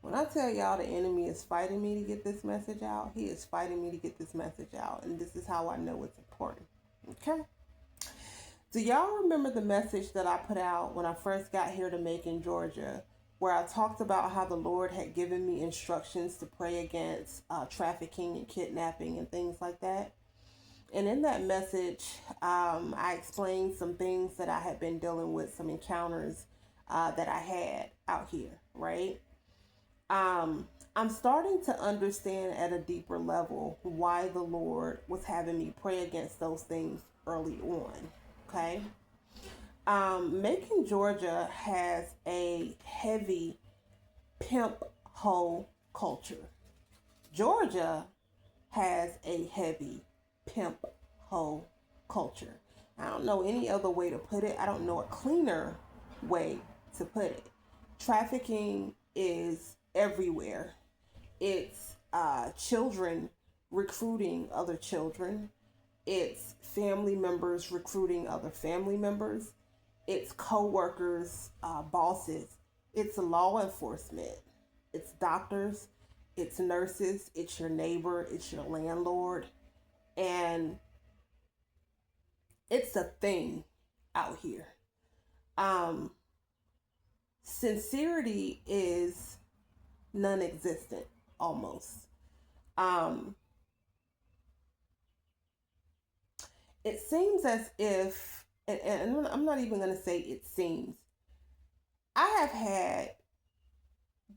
When I tell y'all the enemy is fighting me to get this message out, he is fighting me to get this message out. And this is how I know it's important. Okay? Do y'all remember the message that I put out when I first got here to Macon, Georgia, where I talked about how the Lord had given me instructions to pray against trafficking and kidnapping and things like that? And in that message, I explained some things that I had been dealing with, some encounters that I had out here, right? I'm starting to understand at a deeper level why the Lord was having me pray against those things early on. Okay. Macon, Georgia has a heavy pimp hoe culture. Georgia has a heavy pimp hoe culture. I don't know any other way to put it. I don't know a cleaner way to put it. Trafficking is everywhere. It's children recruiting other children. It's family members recruiting other family members. It's co-workers, bosses. It's law enforcement. It's doctors. It's nurses. It's your neighbor. It's your landlord. And it's a thing out here. Um, Sincerity is non-existent almost. Um, it seems as if, and I'm not even going to say it seems, I have had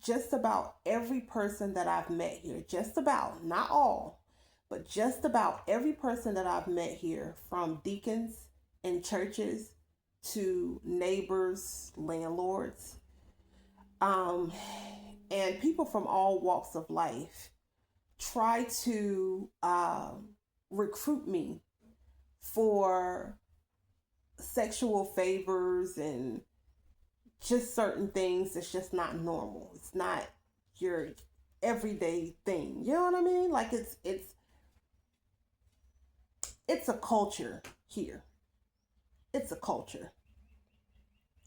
just about every person that I've met here, just about, not all, but just about every person that I've met here, from deacons in churches to neighbors, landlords, um, and people from all walks of life try to recruit me for sexual favors and just certain things that's just not normal. It's not your everyday thing. You know what I mean? Like it's a culture here. It's a culture.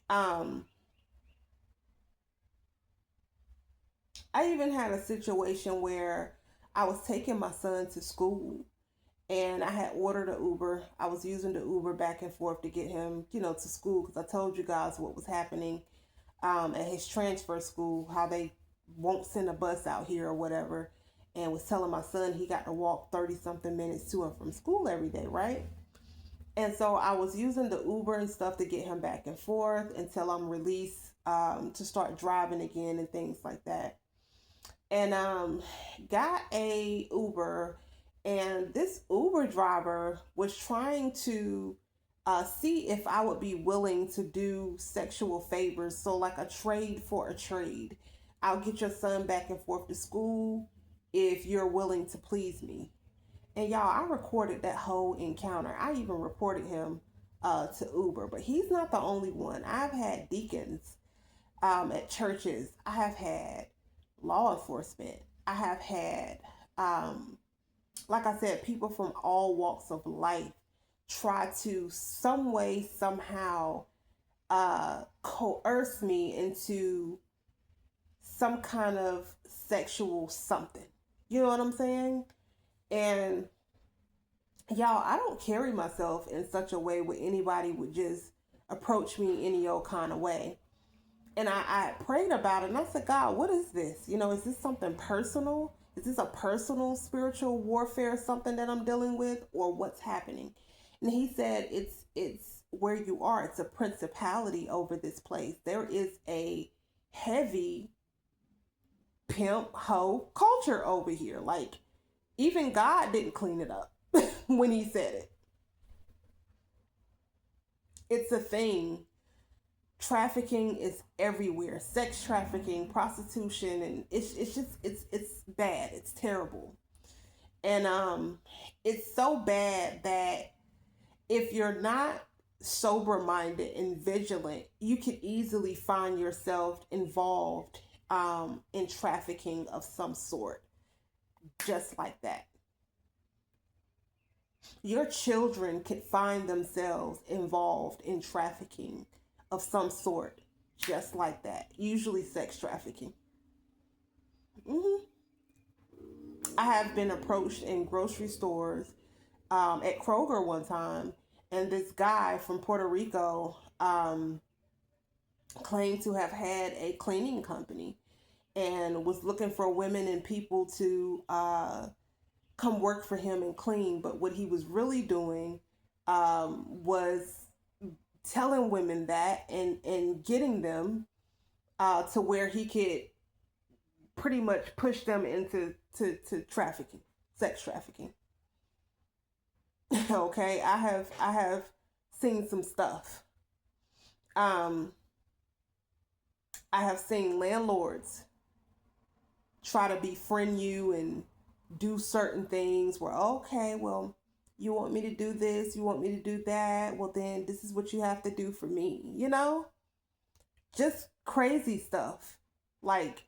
Um I even had a situation where I was taking my son to school and I had ordered an Uber. I was using the Uber back and forth to get him, to school because I told you guys what was happening at his transfer school, how they won't send a bus out here or whatever, and was telling my son he got to walk 30 something minutes to and from school every day, right? And so I was using the Uber and stuff to get him back and forth until I'm released to start driving again and things like that. And got a Uber, and this Uber driver was trying to see if I would be willing to do sexual favors. So, like a trade for a trade. I'll get your son back and forth to school if you're willing to please me. And y'all, I recorded that whole encounter. I even reported him to Uber, but he's not the only one. I've had deacons at churches. I have had law enforcement. I have had, like I said, people from all walks of life try to some way, somehow coerce me into some kind of sexual something. You know what I'm saying? And y'all, I don't carry myself in such a way where anybody would just approach me any old kind of way. And I prayed about it and I said, God, what is this? Is this something personal? Is this a personal spiritual warfare, something that I'm dealing with, or what's happening? And he said, it's where you are. It's a principality over this place. There is a heavy pimp hoe culture over here. Like, even God didn't clean it up when he said it. It's a thing. Trafficking is everywhere. Sex trafficking, prostitution, and it's just it's bad. It's terrible. And it's so bad that if you're not sober minded and vigilant, you can easily find yourself involved in trafficking of some sort, just like that. Your children could find themselves involved in trafficking of some sort, just like that. Usually sex trafficking. Hmm. I have been approached in grocery stores, at Kroger one time, and this guy from Puerto Rico claimed to have had a cleaning company and was looking for women and people to come work for him and clean. But what he was really doing was telling women that and getting them to where he could pretty much push them into to trafficking, sex trafficking. Okay, I have seen some stuff. Um, I have seen landlords try to befriend you and do certain things where, okay, well, you want me to do this, you want me to do that, well, then this is what you have to do for me, just crazy stuff. Like,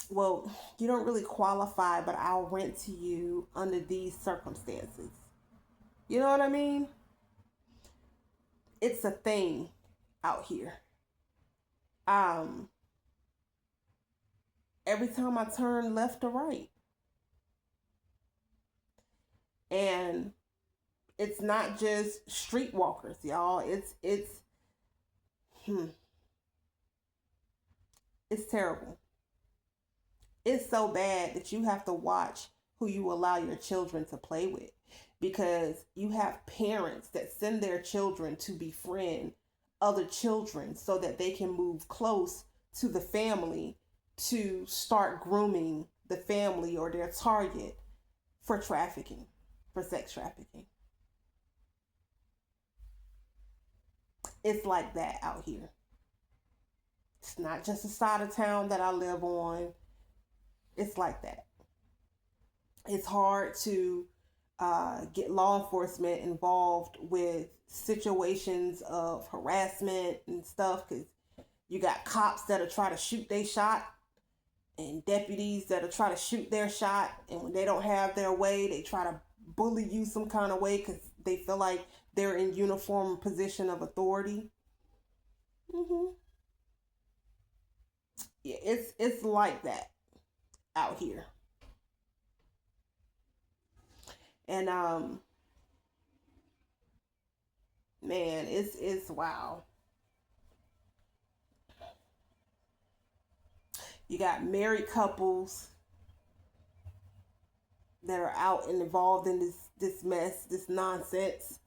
well, you don't really qualify, but I'll rent to you under these circumstances. You know what I mean? It's a thing out here. Um, every time I turn left or right, and it's not just streetwalkers, y'all. Hmm, it's terrible. It's so bad that you have to watch who you allow your children to play with, because you have parents that send their children to befriend other children so that they can move close to the family to start grooming the family or their target for trafficking, for sex trafficking. It's like that out here. It's not just the side of town that I live on. It's like that. It's hard to get law enforcement involved with situations of harassment and stuff, because you got cops that'll try to shoot their shot and deputies that'll try to shoot their shot, and when they don't have their way, they try to bully you some kind of way because they feel like they're in uniform position of authority. Hmm. Yeah, it's like that out here. And man, it's wow. You got married couples that are out and involved in this mess, this nonsense.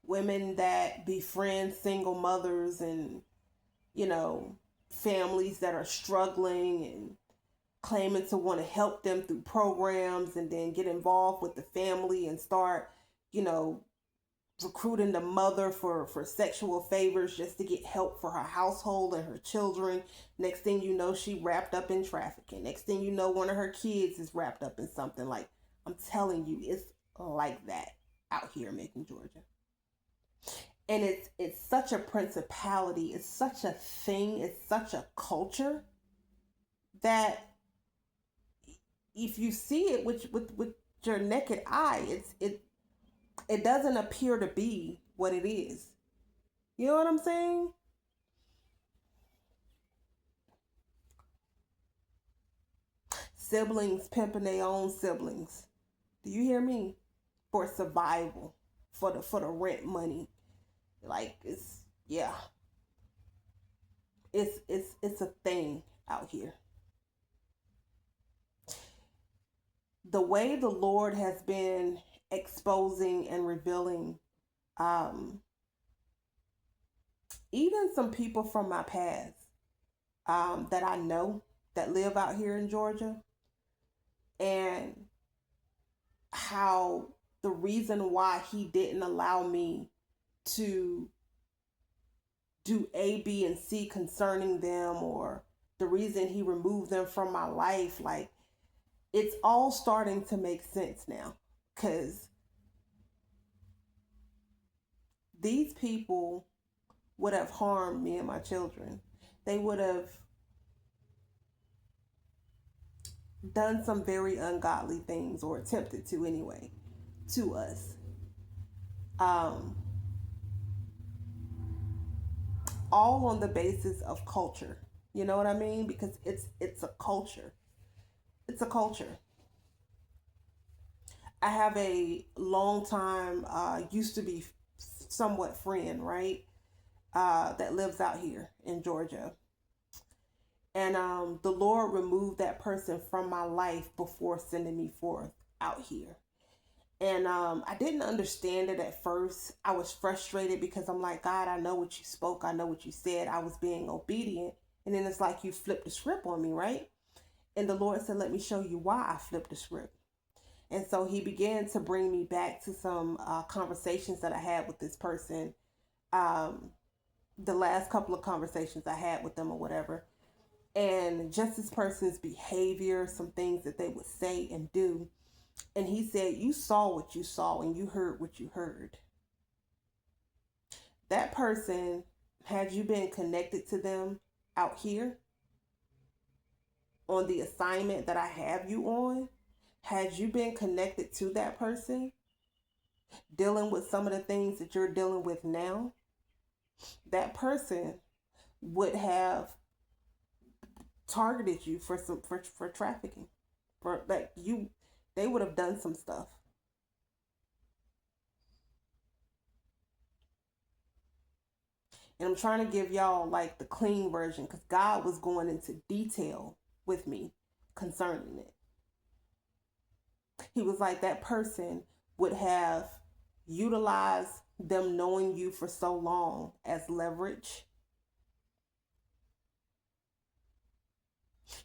Women that befriend single mothers and, you know, families that are struggling and claiming to want to help them through programs, and then get involved with the family and start, you know, recruiting the mother for sexual favors just to get help for her household and her children. Next thing you know, she wrapped up in trafficking. Next thing you know, one of her kids is wrapped up in something. Like, I'm telling you, it's like that out here in Macon, Georgia. And it's such a principality, it's such a thing, it's such a culture that if you see it with your naked eye, it doesn't appear to be what it is. You know what I'm saying? Siblings pimping their own siblings. Do you hear me? For survival, for the rent money. Like, it's, yeah, it's a thing out here. The way the Lord has been exposing and revealing, um, even some people from my past, that I know that live out here in Georgia, and how the reason why He didn't allow me to do A, B, and C concerning them, or the reason He removed them from my life. Like, it's all starting to make sense now, because these people would have harmed me and my children. They would have done some very ungodly things, or attempted to anyway, to us. Um, all on the basis of culture. You know what I mean? Because it's a culture. It's a culture. I have a long time used to be somewhat friend, right? That lives out here in Georgia. And the Lord removed that person from my life before sending me forth out here. And I didn't understand it at first. I was frustrated because I'm like, God, I know what you spoke. I know what you said. I was being obedient. And then it's like you flipped the script on me, right? And the Lord said, let me show you why I flipped the script. And so he began to bring me back to some conversations that I had with this person. Um, the last couple of conversations I had with them or whatever. And just this person's behavior, some things that they would say and do. And he said, you saw what you saw and you heard what you heard. That person, had you been connected to them out here on the assignment that I have you on, had you been connected to that person, dealing with some of the things that you're dealing with now, that person would have targeted you for some for trafficking. For like you they would have done some stuff. And I'm trying to give y'all like the clean version because God was going into detail with me concerning it. He was like, that person would have utilized them knowing you for so long as leverage.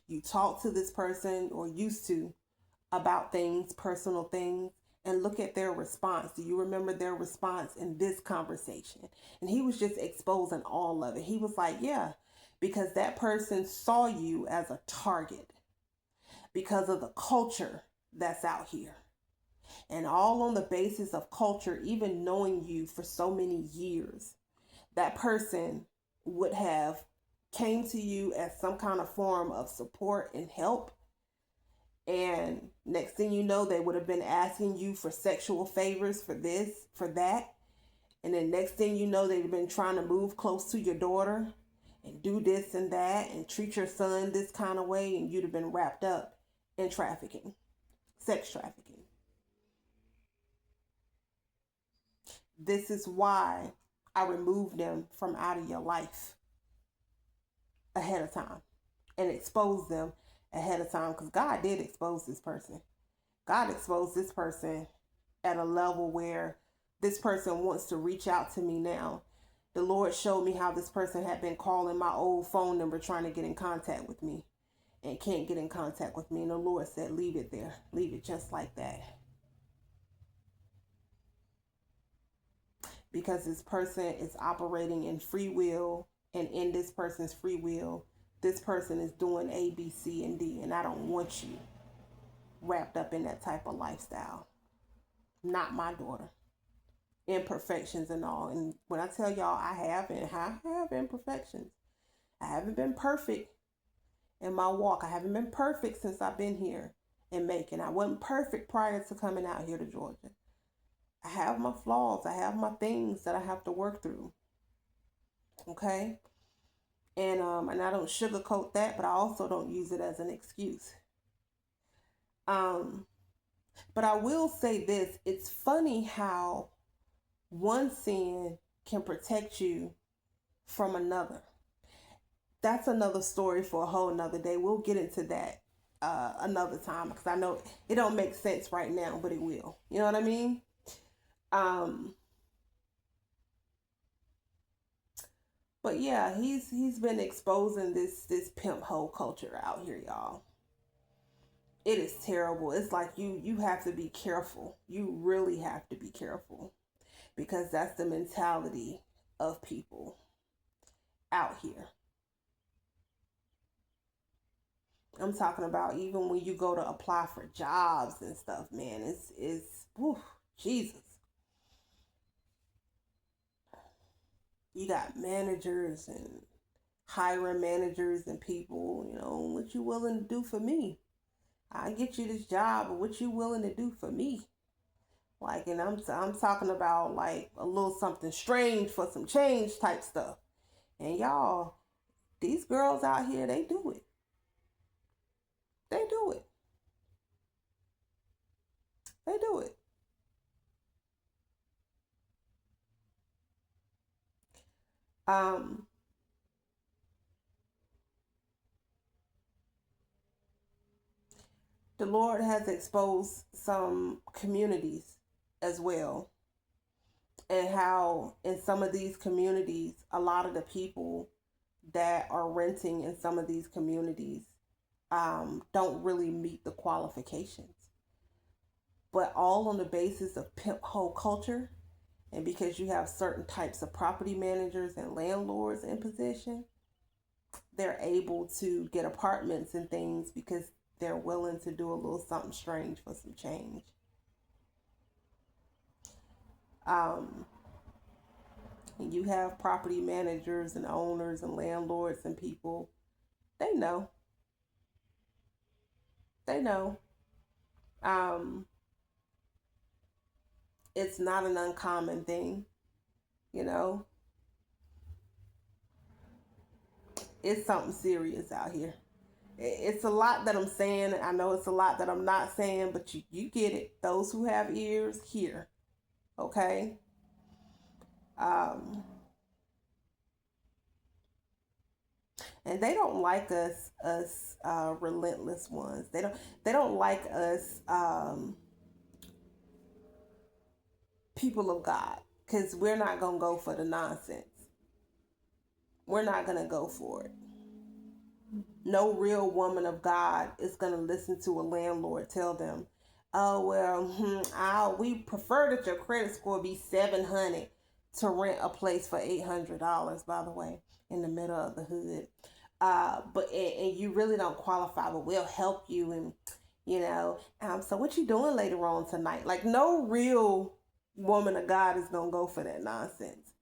You talk to this person or used to about things, personal things, and look at their response. Do you remember their response in this conversation? And he was just exposing all of it. He was like, yeah, because that person saw you as a target because of the culture that's out here. And all on the basis of culture, even knowing you for so many years, that person would have came to you as some kind of form of support and help. And next thing you know, they would have been asking you for sexual favors for this, for that. And then next thing you know, they've been trying to move close to your daughter and do this and that and treat your son this kind of way. And you'd have been wrapped up in trafficking, sex trafficking. This is why I removed them from out of your life ahead of time and exposed them ahead of time, because God did expose this person. God exposed this person at a level where this person wants to reach out to me now. The Lord showed me how this person had been calling my old phone number trying to get in contact with me and can't get in contact with me. And the Lord said, leave it there. Leave it just like that. Because this person is operating in free will, and in this person's free will, this person is doing A, B, C, and D, and I don't want you wrapped up in that type of lifestyle. Not my daughter. Imperfections and all. And when I tell y'all I have imperfections. I haven't been perfect in my walk. I haven't been perfect since I've been here in Macon. I wasn't perfect prior to coming out here to Georgia. I have my flaws. I have my things that I have to work through. Okay? And I don't sugarcoat that, but I also don't use it as an excuse. But I will say this, it's funny how one sin can protect you from another. That's another story for a whole nother day. We'll get into that another time, because I know it don't make sense right now, but it will. You know what I mean? But yeah, he's been exposing this pimp hoe culture out here, y'all. It is terrible. It's like you have to be careful. You really have to be careful, because that's the mentality of people out here. I'm talking about even when you go to apply for jobs and stuff, man. It's whew, Jesus. You got managers and hiring managers and people, what you willing to do for me? I get you this job, but what you willing to do for me? Like, and I'm talking about like a little something strange for some change type stuff. And y'all, these girls out here, they do it. They do it. They do it. Um, the Lord has exposed some communities as well, and how in some of these communities, a lot of the people that are renting in some of these communities don't really meet the qualifications, but all on the basis of pimp hole culture. And because you have certain types of property managers and landlords in position, they're able to get apartments and things because they're willing to do a little something strange for some change. Um, and you have property managers and owners and landlords and people, they know. They know. Um, it's not an uncommon thing, you know. It's something serious out here. It's a lot that I'm saying. I know it's a lot that I'm not saying, but you get it. Those who have ears, hear. Okay? Um, and they don't like us relentless ones. They don't like us people of God, because we're not gonna go for the nonsense. We're not gonna go for it. No real woman of God is gonna listen to a landlord tell them, "Oh well, we prefer that your credit score be 700 to rent a place for $800." By the way, in the middle of the hood, but you really don't qualify, but we'll help you, and so what you doing later on tonight? Like, no real woman of God is gonna go for that nonsense.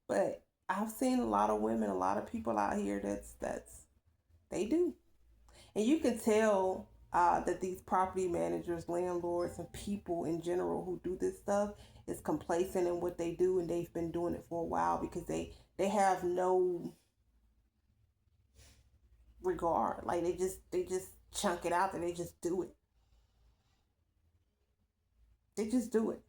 But I've seen a lot of women, a lot of people out here that's they do. And you can tell that these property managers, landlords, and people in general who do this stuff is complacent in what they do, and they've been doing it for a while because they have no regard. Like, they just chunk it out there. They just do it. They just do it.